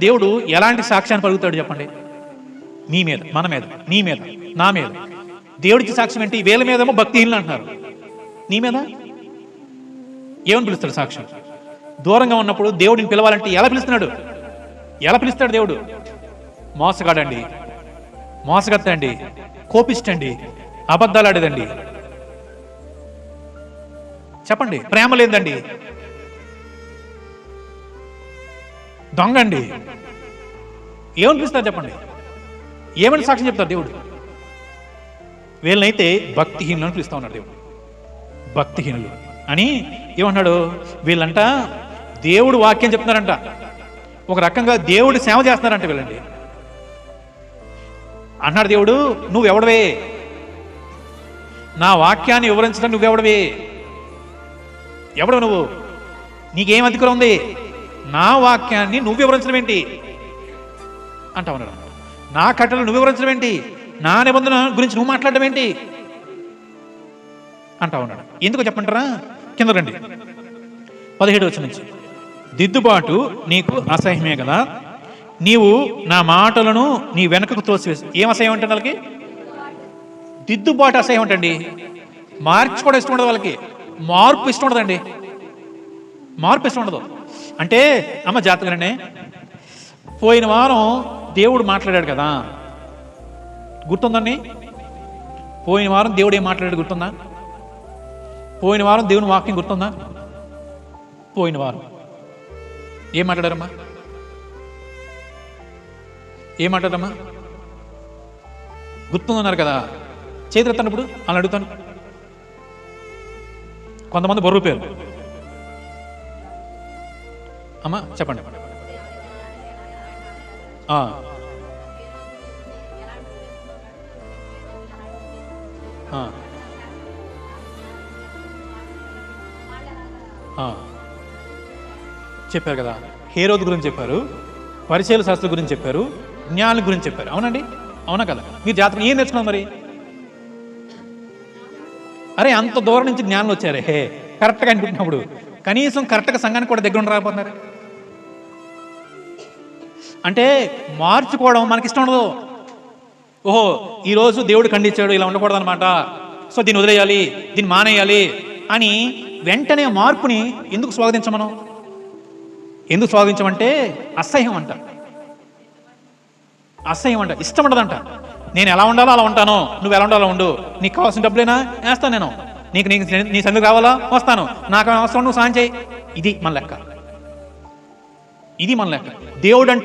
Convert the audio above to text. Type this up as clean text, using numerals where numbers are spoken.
దేవుడు ఎలాంటి సాక్ష్యాన్ని పలుకుతాడు చెప్పండి? మీ మీద, మన మీద, నీ మీద, నా మీద. దేవుడికి సాక్ష్యం ఏంటి? వీళ్ళ మీదేమో భక్తిహీనులు అంటున్నారు, నీ మీద ఏమని పిలుస్తాడు సాక్ష్యం? దూరంగా ఉన్నప్పుడు దేవుడిని పిలవాలంటే ఎలా పిలుస్తున్నాడు? ఎలా పిలుస్తాడు దేవుడు? మోసగాడండి, మోసగత్తండి, కోపిష్టండి, అబద్ధాలు ఆడేదండి, చెప్పండి, ప్రేమ లేదండి, దొంగండి, ఏమని పిలుస్తారు చెప్పండి? ఏమని సాక్ష్యం చెప్తారు దేవుడు? వీళ్ళనైతే భక్తిహీనులు అని పిలుస్తా ఉన్నాడు దేవుడు. భక్తిహీనులు అని ఏమన్నాడు? వీళ్ళంట దేవుడు వాక్యం చెప్తున్నారంట, ఒక రకంగా దేవుడు సేవ చేస్తున్నారంట వీళ్ళండి. అన్నాడు దేవుడు, నువ్వెవడవే నా వాక్యాన్ని వివరించడం? నువ్వెవడవే? ఎవడు నువ్వు? నీకేం అధికారం ఉంది నా వాక్యాన్ని నువ్వు వివరించడం ఏంటి అంటా ఉన్నాడు. నా కట్టలు నువ్వు వివరించడం ఏంటి? నా నిబంధన గురించి నువ్వు మాట్లాడడం ఏంటి అంటా ఉన్నాడు. ఎందుకు చెప్పంటారా? కింద రండి, 17 వచనం నుంచి. దిద్దుబాటు నీకు అసహ్యమే కదా, నీవు నా మాటలను నీ వెనకకు తోసివేసి. ఏం అసహ్యం అంటే వాళ్ళకి? దిద్దుబాటు అసహ్యం అంటండి. మార్చుకోవడం ఇష్టం ఉండదు వాళ్ళకి, మార్పు ఇష్టం ఉండదండి, మార్పు ఇష్టం ఉండదు. అంటే అమ్మ జాతకనే, పోయిన వారం దేవుడు మాట్లాడాడు కదా, గుర్తుందండి? పోయిన వారం దేవుడు ఏం మాట్లాడాడు గుర్తుందా? పోయిన వారం దేవుని వాక్యం గుర్తుందా? పోయిన వారం ఏం మాట్లాడారమ్మా? ఏం మాట్లాడారమ్మా? గుర్తుందన్నారు కదా. చేతులెత్తనప్పుడు అలా అడుగుతాను. కొంతమంది బొర్రు పేరు అమ్మా చెప్పండి. చెప్పారు కదా, హేరోదు గురించి చెప్పారు, పరిచయల శాస్త్రం గురించి చెప్పారు, జ్ఞానుల గురించి చెప్పారు. అవునండి, అవునా కదా? మీరు జాతకం ఏం నేర్చుకున్నారు మరి? అరే అంత దూరం నుంచి జ్ఞానులు వచ్చారే, హే కరెక్ట్గా అనుకుంటున్నప్పుడు కనీసం కరెక్ట్గా సంఘానికి కూడా దగ్గర రాకపోతున్నారు. అంటే మార్చుకోవడం మనకి ఇష్టం ఉండదు. ఓహో ఈరోజు దేవుడు ఖండించాడు, ఇలా ఉండకూడదు అనమాట, సో దీన్ని వదిలేయాలి, దీన్ని మానేయాలి అని వెంటనే మార్పుని ఎందుకు స్వాగతించమను? ఎందుకు స్వాగతించమంటే అసహ్యం అంట, అసహ్యం అంట, ఇష్టం ఉండదంట. నేను ఎలా ఉండాలో అలా ఉంటాను, నువ్వు ఎలా ఉండాలో ఉండు, నీకు కావాల్సిన డబ్బులేనా వేస్తాను, నేను నీకు నీకు నీ సందుకు కావాలా వస్తాను, నాకు అవసరం నువ్వు సాయం చేయి. ఇది మన లెక్క, ఇది మన లెక్క. దేవుడు అంటే